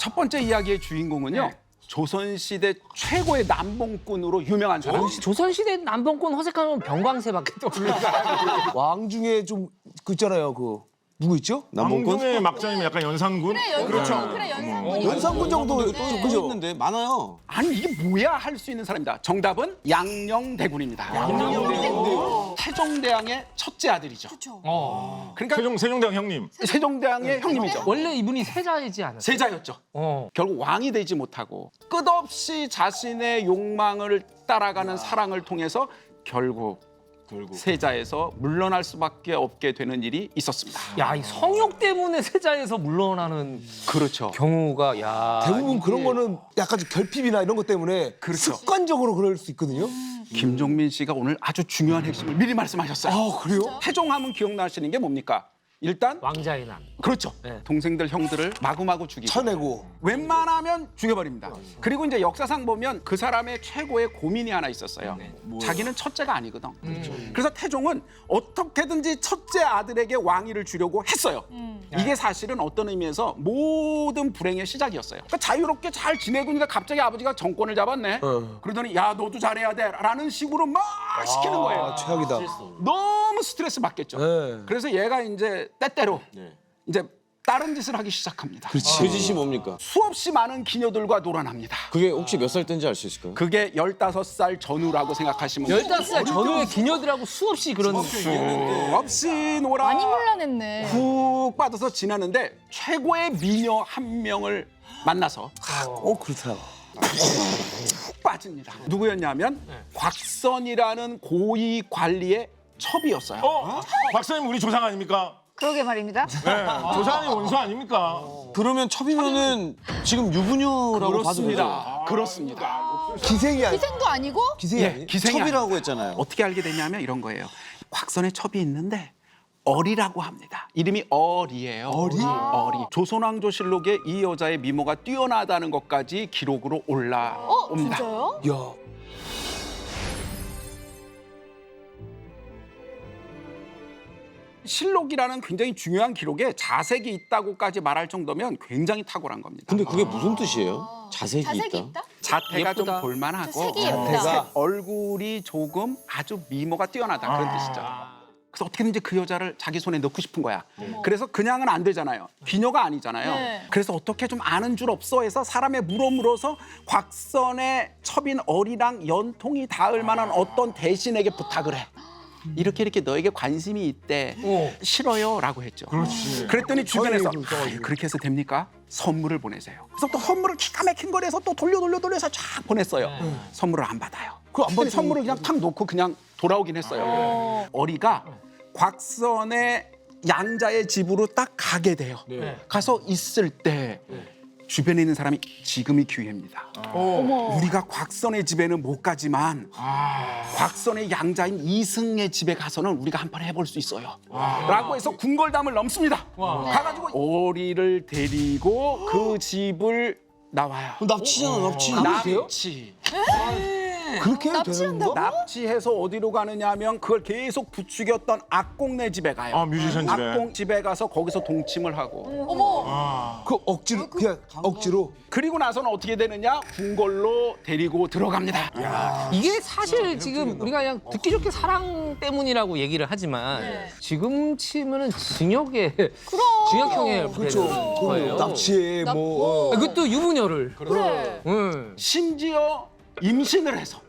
첫 번째 이야기의 주인공은요. 조선시대 최고의 남봉꾼으로 유명한 사람. 조선시대 남봉꾼 허색하면 병광세밖에 떠오르니까. 왕 중에 좀 그 있잖아요. 그 누구 있죠? 남봉군의 막장이면 약간 연산군? 그렇죠. 그래 연상군. 연산군 정도 그죠? 있는데 많아요. 아니 이게 뭐야 할 수 있는 사람이다. 정답은 양녕대군입니다. 양녕대군. 태종대왕의 첫째 아들이죠. 그러니까 세종대왕 형님. 세종대왕의 형님이죠. 원래 이분이 세자이지 않았어요? 세자였죠. 결국 왕이 되지 못하고 끝없이 자신의 욕망을 따라가는 사랑을 통해서 결국 세자에서 물러날 수밖에 없게 되는 일이 있었습니다. 야, 이 성욕 때문에 세자에서 물러나는 그렇죠. 경우가 야. 대부분 그런 거는 약간 좀 결핍이나 이런 것 때문에 그렇죠. 습관적으로 그럴 수 있거든요. 김종민 씨가 오늘 아주 중요한 핵심을 미리 말씀하셨어요. 아 그래요? 태종하면 기억나시는 게 뭡니까? 일단 왕자의 난. 그렇죠. 네. 동생들 형들을 마구마구 죽이고 쳐내고. 웬만하면 죽여버립니다. 그리고 이제 역사상 보면 그 사람의 최고의 고민이 하나 있었어요. 자기는 첫째가 아니거든. 그래서 태종은 어떻게든지 첫째 아들에게 왕위를 주려고 했어요. 이게 사실은 어떤 의미에서 모든 불행의 시작이었어요. 그러니까 자유롭게 잘 지내고 있는데 갑자기 아버지가 정권을 잡았네. 그러더니 야 너도 잘해야 돼 라는 식으로 막 시키는 거예요. 아 최악이다. 너무 스트레스 받겠죠. 네. 그래서 얘가 이제 때때로 이제 다른 짓을 하기 시작합니다. 그 짓이 뭡니까? 수없이 많은 기녀들과 놀아납니다. 그게 혹시 몇 살 때인지 알 수 있을까요? 그게 15살 전후라고 생각하시면 돼요. 15살 전후의 기녀들하고 수없이 그런 수없이 놀아 많이 혼란했네. 푹 빠져서 지나는데 최고의 미녀 한 명을 만나서 그렇다. 푹 빠집니다. 누구였냐면 곽선이라는 고위 관리의 첩이었어요. 박사님 우리 조상 아닙니까? 그러게 말입니다. 네. 조상이 원수 아닙니까? 그러면 첩이면은 지금 유부녀라고 봐도 되죠? 그렇습니다. 그렇습니다. 기생이 아니. 희생도 아니고? 기생이 예, 아니. 기생이 첩이라고 아니에요. 했잖아요. 어떻게 알게 되냐면 이런 거예요. 곽선의 첩이 있는데 어리라고 합니다. 이름이 어리예요. 어리? 조선왕조실록에 이 여자의 미모가 뛰어나다는 것까지 기록으로 올라옵니다. 진짜요? 야. 실록이라는 굉장히 중요한 기록에 자색이 있다고까지 말할 정도면 굉장히 탁월한 겁니다. 근데 그게 무슨 뜻이에요? 자색이 자색이 있다? 있다? 자태가 좀 예쁘다. 볼만하고 색이 예쁘다. 얼굴이 조금 아주 미모가 뛰어나다 그런 뜻이죠. 그래서 어떻게든지 그 여자를 자기 손에 넣고 싶은 거야. 그래서 그냥은 안 되잖아요. 기녀가 아니잖아요. 네. 그래서 어떻게 좀 아는 줄 없어 해서 사람의 물어서 곽선의 첩인 어리랑 연통이 닿을 만한 어떤 대신에게 부탁을 해. 이렇게 너에게 관심이 있대. 싫어요라고 했죠. 그랬더니 주변에서 그렇게 해서 됩니까? 선물을 보내세요. 그래서 또 선물을 기가 막힌 거리에서 또 돌려서 쫙 보냈어요. 선물을 안 받아요. 그랬더니 선물을 그냥 탁 놓고 그냥 돌아오긴 했어요. 어리가 곽선의 양자의 집으로 딱 가게 돼요. 가서 있을 때 주변에 있는 사람이 지금이 기회입니다. 우리가 곽선의 집에는 못 가지만 곽선의 양자인 이승의 집에 가서는 우리가 한판 해볼 수 있어요. 라고 해서 궁궐담을 넘습니다. 가가지고 오리를 데리고 그 집을 나와요. 납치잖아, 납치. 납치. 그렇게 해도 되는 거? 납치해서 어디로 가느냐 하면 그걸 계속 부추겼던 악공네 집에 가요. 아, 뮤지션 집에. 악공 집에 가서 거기서 동침을 하고 어머. 그 억지로 그냥 억지로. 그리고 나서는 어떻게 되느냐? 궁궐로 데리고 들어갑니다. 이게 사실 지금 우리가 그냥 듣기 좋게 사랑 때문이라고 얘기를 하지만 지금 치면은 징역에 징역형에 그렇죠. 되는 거예요. 납치에 뭐. 그것도 유부녀를. 그래. 심지어 임신을 해서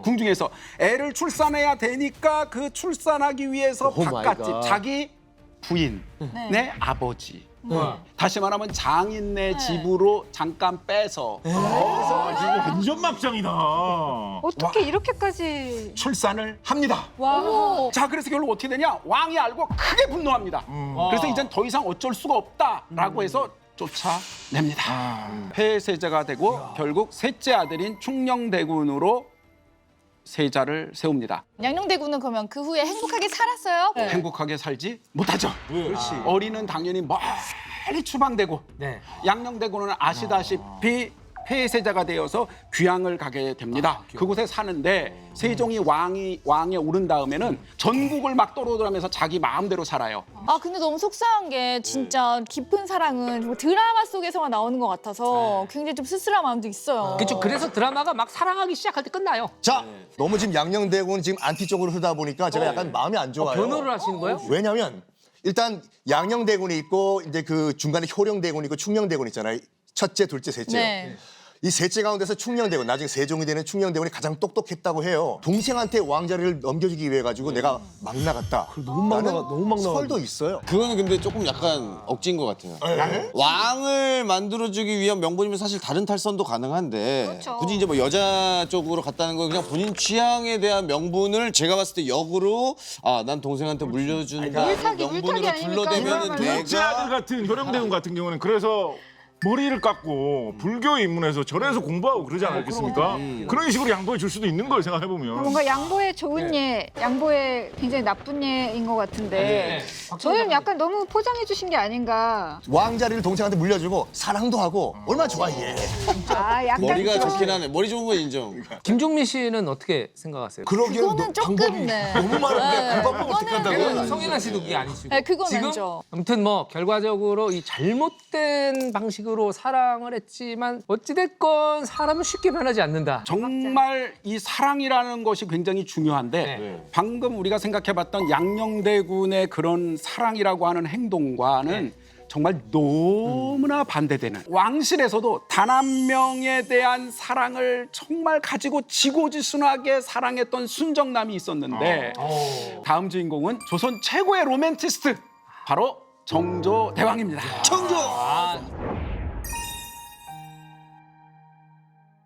궁중에서 애를 출산해야 되니까 그 출산하기 위해서 오 마이 바깥집 갓. 자기 부인의 아버지 다시 말하면 장인네 집으로 잠깐 빼서 완전 막장이다. 어떻게 이렇게까지. 출산을 합니다. 와. 자, 그래서 결국 어떻게 되냐? 왕이 알고 크게 분노합니다. 그래서 이젠 더 이상 어쩔 수가 없다라고 해서 쫓아냅니다. 폐세자가 되고 결국 셋째 아들인 충녕대군으로 세자를 세웁니다. 양녕대군은 그러면 그 후에 행복하게 살았어요? 행복하게 살지 못하죠. 어리는 당연히 멀리 추방되고 네. 양녕대군은 아시다시피 폐세자가 되어서 귀향을 가게 됩니다. 그곳에 사는데 세종이 왕에 오른 다음에는 전국을 막 떠돌아다니면서 자기 마음대로 살아요. 아 근데 너무 속상한 게 진짜 깊은 사랑은 정말 드라마 속에서만 나오는 것 같아서 굉장히 좀 쓸쓸한 마음도 있어요. 그렇죠. 그래서 드라마가 막 사랑하기 시작할 때 끝나요. 자, 너무 지금 양녕대군 지금 안티 쪽으로 흐르다 보니까 제가 약간 마음이 안 좋아요. 변호를 하시는 거예요? 왜냐면 일단 양녕대군이 있고 이제 그 중간에 효령대군이 있고 충녕대군 있잖아요. 첫째, 둘째, 셋째. 네. 이 셋째 가운데서 충녕대군, 나중에 세종이 되는 충녕대군이 가장 똑똑했다고 해요. 동생한테 왕자리를 넘겨주기 위해 가지고 내가 막 나갔다. 너무 막 나가, 라는 너무 막 나가. 설도 있어요. 그거는 근데 조금 약간 억지인 것 같아요. 네? 왕을 만들어주기 위한 명분이면 사실 다른 탈선도 가능한데 그렇죠. 굳이 이제 뭐 여자 쪽으로 갔다는 건 그냥 본인 취향에 대한 명분을 제가 봤을 때 역으로 난 동생한테 물려준다 물타기 명분으로 아닙니까? 둘러대면은 둘째 아들 내가 같은 효령대군 같은 경우는 그래서 머리를 깎고 불교에 입문해서 절에서 공부하고 그러지 않았겠습니까? 그런 식으로 양보해 줄 수도 있는 걸 생각해 보면. 뭔가 양보에 좋은 예, 양보에 굉장히 나쁜 예인 것 같은데 저는 약간 너무 포장해 주신 게 아닌가. 왕자리를 동생한테 물려주고 사랑도 하고 얼마나 좋아 이게. 아, 약간 머리가 좀 좋긴 하네. 머리 좋은 건 인정. 김종민 씨는 어떻게 생각하세요? 그러기에는 그거는 조금 네. 너무 많은데 네. 그 방법을 어떻게 그거는 한다고? 성인아 씨도 그게 아니시고. 네, 그건 지금 아니죠. 아무튼 뭐 결과적으로 이 잘못된 방식으로 사랑을 했지만 어찌됐건 사람은 쉽게 변하지 않는다. 정말 이 사랑이라는 것이 굉장히 중요한데 네. 방금 우리가 생각해봤던 양녕대군의 그런 사랑이라고 하는 행동과는 정말 너무나 반대되는 왕실에서도 단 한 명에 대한 사랑을 정말 가지고 지고지순하게 사랑했던 순정남이 있었는데 다음 주인공은 조선 최고의 로맨티스트 바로 정조대왕입니다. 청조.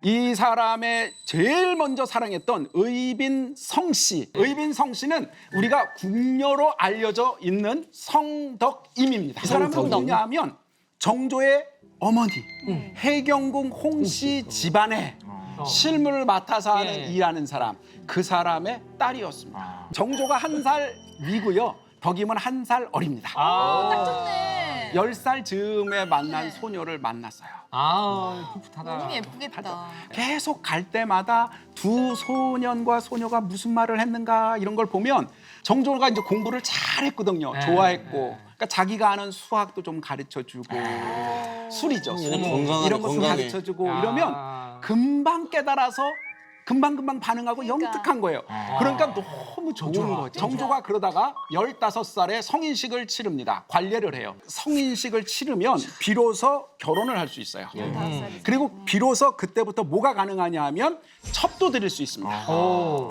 이 사람의 제일 먼저 사랑했던 의빈성 씨. 의빈성 씨는 우리가 궁녀로 알려져 있는 성덕임입니다. 이 사람은 누구냐 하면 정조의 어머니 해경궁 홍씨 집안에 실무를 맡아서 하는 일하는 사람. 그 사람의 딸이었습니다. 정조가 1살 위고요. 덕임은 1살 어립니다. 딱 좋네. 10살 즈음에 만난 소녀를 만났어요. 풋풋하다. 너무 예쁘겠다. 계속 갈 때마다 두 소년과 소녀가 무슨 말을 했는가 이런 걸 보면 정조가 이제 공부를 잘했거든요. 좋아했고. 그러니까 자기가 아는 수학도 좀 가르쳐주고 술이죠. 술. 건강하네, 이런 것도 건강해. 가르쳐주고 이러면 금방 깨달아서 금방금방 반응하고 영특한 거예요. 그러니까 너무 좋은 거죠. 정조가 그러다가 15살에 성인식을 치릅니다. 관례를 해요. 성인식을 치르면 비로소 결혼을 할 수 있어요. 그리고 비로소 그때부터 뭐가 가능하냐 하면 첩도 드릴 수 있습니다.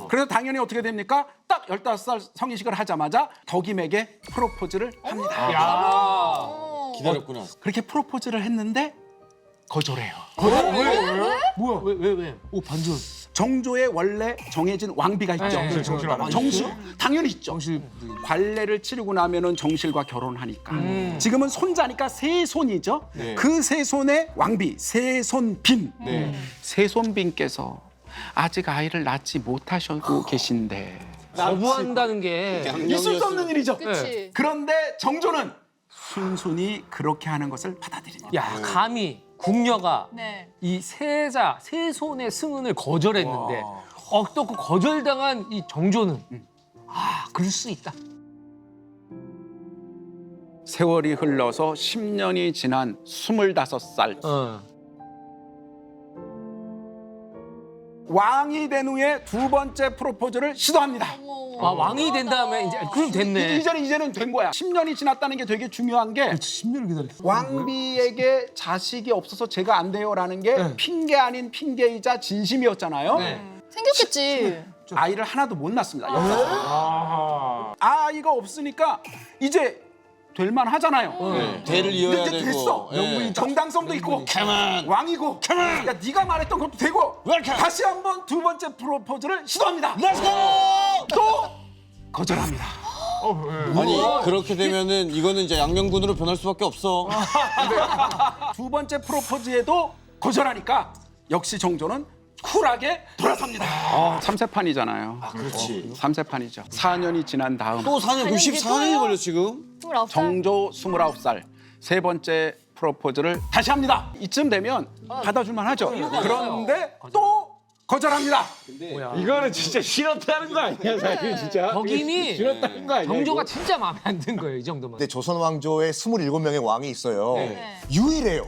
그래서 당연히 어떻게 됩니까? 딱 15살 성인식을 하자마자 덕임에게 프로포즈를 합니다. 기다렸구나. 그렇게 프로포즈를 했는데 거절해요. 왜? 오 반전. 정조의 원래 정해진 왕비가 있죠. 네, 정실 왕비. 정실 당연히 있죠. 관례를 치르고 나면은 정실과 결혼하니까. 지금은 손자니까 세손이죠. 네. 그 세손의 왕비 세손빈. 네. 세손빈께서 아직 아이를 낳지 못하시고 계신데 거부한다는 게 있을 수 없는 일이죠. 그치. 그런데 정조는 순순히 그렇게 하는 것을 받아들입니다. 야 감히 궁녀가 네. 이 세손의 승은을 거절했는데 또 그 거절당한 이 정조는 그럴 수 있다. 세월이 흘러서 10년이 지난 25살 왕이 된 후에 두 번째 프로포즈를 시도합니다. 왕이 된 다음에 이제 그럼 됐네. 이제는 된 거야. 10년이 지났다는 게 되게 중요한 게 10년을 기다렸어. 왕비에게 자식이 없어서 제가 안 돼요라는 게 핑계 아닌 핑계이자 진심이었잖아요. 생겼겠지. 아이를 하나도 못 낳습니다. 아이가 없으니까 이제 될만 하잖아요. 대를 이어야 근데 이제 됐어. 되고. 예. 정당성도 있고 왕이고 야 네가 말했던 것도 되고 다시 한번 두 번째 프로포즈를 시도합니다. 또 거절합니다. 아니 그렇게 되면은 이거는 이제 양명군으로 변할 수밖에 없어. 두 번째 프로포즈에도 거절하니까 역시 정조는 쿨하게 돌아섭니다. 3세판이잖아요. 그렇지. 3세판이죠. 4년이 지난 다음 또 4년, 그럼 14년이 걸려 지금? 29살. 정조 29살 세 번째 프로포즈를 다시 합니다. 이쯤 되면 받아줄만 하죠. 그런데 또 거절합니다. 이거는 진짜 싫었다는 거 아니야, 사실 진짜. 덕임이 싫었다는 거 아니야? 정조가 이거? 진짜 마음에 안 든 거예요, 이 정도면. 근데 조선 왕조에 27명의 왕이 있어요. 유일해요.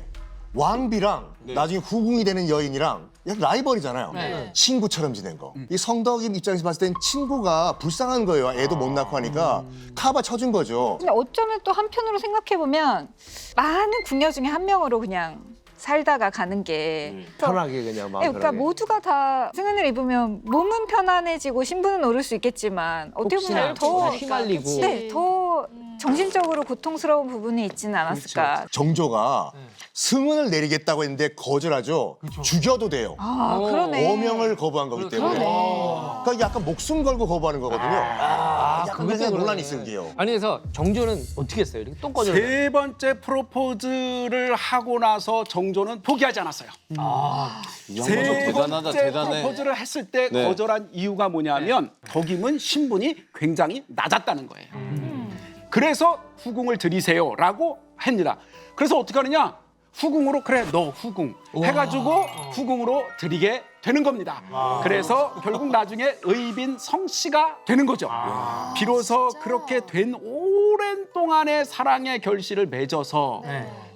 왕비랑 나중에 후궁이 되는 여인이랑 약간 라이벌이잖아요. 네. 친구처럼 지낸 거. 이 성덕임 입장에서 봤을 땐 친구가 불쌍한 거예요. 애도 못 낳고 하니까 카바 쳐준 거죠. 근데 어쩌면 또 한편으로 생각해 보면 많은 궁녀 중에 한 명으로 그냥 살다가 가는 게 편하게 그냥 마음 그러니까 편하게. 모두가 다 승은을 입으면 몸은 편안해지고 신분은 오를 수 있겠지만 어떻게 보면 더 휘말리고. 네, 더 정신적으로 고통스러운 부분이 있지는 않았을까. 정조가 승은을 내리겠다고 했는데 거절하죠. 죽여도 돼요. 아, 그러네. 어명을 거부한 거기 때문에. 그러니까 약간 목숨 걸고 거부하는 거거든요. 약간 그것 그래서 때문에. 논란이 있을게요. 아니 그래서 정조는 어떻게 했어요? 이렇게 또 거절. 세 번째 프로포즈를 하고 나서 정조는 포기하지 않았어요. 이 양반 세 좀 대단하다, 번째 대단해. 프로포즈를 했을 때 네. 거절한 이유가 뭐냐면 덕임은 신분이 굉장히 낮았다는 거예요. 그래서 후궁을 드리세요라고 합니다. 그래서 어떻게 하느냐? 후궁으로 그래 너 후궁 해가지고 후궁으로 드리게 되는 겁니다. 그래서 결국 나중에 의빈 성씨가 되는 거죠. 비로소 그렇게 된 오랜 동안의 사랑의 결실을 맺어서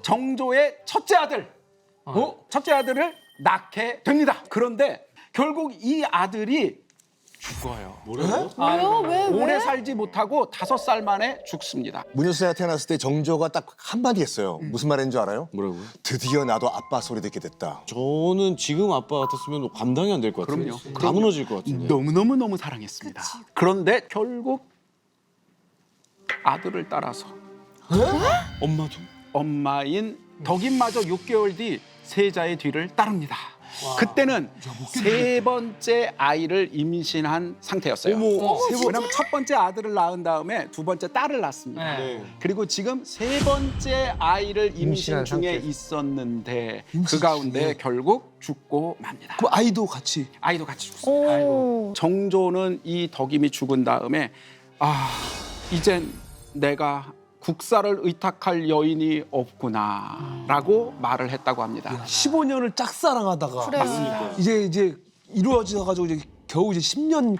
정조의 첫째 아들, 첫째 아들을 낳게 됩니다. 그런데 결국 이 아들이 죽어요. 왜요? 왜? 오래 살지 못하고 5살 만에 죽습니다. 문효사가 태어났을 때 정조가 딱 한마디 했어요. 무슨 말 했는지 알아요? 뭐라고요? 드디어 나도 아빠 소리 듣게 됐다. 저는 지금 아빠 같았으면 감당이 안 될 것 같아요. 그럼요. 다 무너질 것 같은데. 너무너무 사랑했습니다. 그런데 결국 아들을 따라서 엄마도? 엄마인 덕임마저 6개월 뒤 세자의 뒤를 따릅니다. 그때는 세 번째 아이를 임신한 상태였어요. 왜냐면 첫 번째 아들을 낳은 다음에 두 번째 딸을 낳습니다. 그리고 지금 세 번째 아이를 임신 임신한 중에 상태에서. 있었는데 그 가운데 결국 죽고 맙니다. 그 아이도 같이. 아이도 같이 죽습니다. 정조는 이 덕임이 죽은 다음에 이젠 내가 국사를 의탁할 여인이 없구나라고 말을 했다고 합니다. 15년을 짝사랑하다가 그래요. 이제 이루어져 가지고 이제 겨우 이제 10년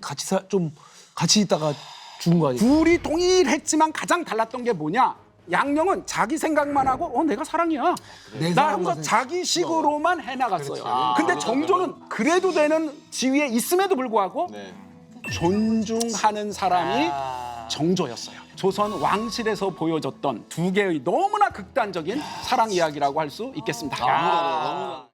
좀 같이 있다가 죽은 거 아니에요? 둘이 동일했지만 가장 달랐던 게 뭐냐? 양령은 자기 생각만 하고 내가 사랑이야. 내 나 사랑만 하면서 자기 식으로만 해나갔어요. 근데 정조는 그래도 되는 지위에 있음에도 불구하고 존중하는 사람이 정조였어요. 조선 왕실에서 보여줬던 두 개의 너무나 극단적인 사랑 이야기라고 할 수 있겠습니다.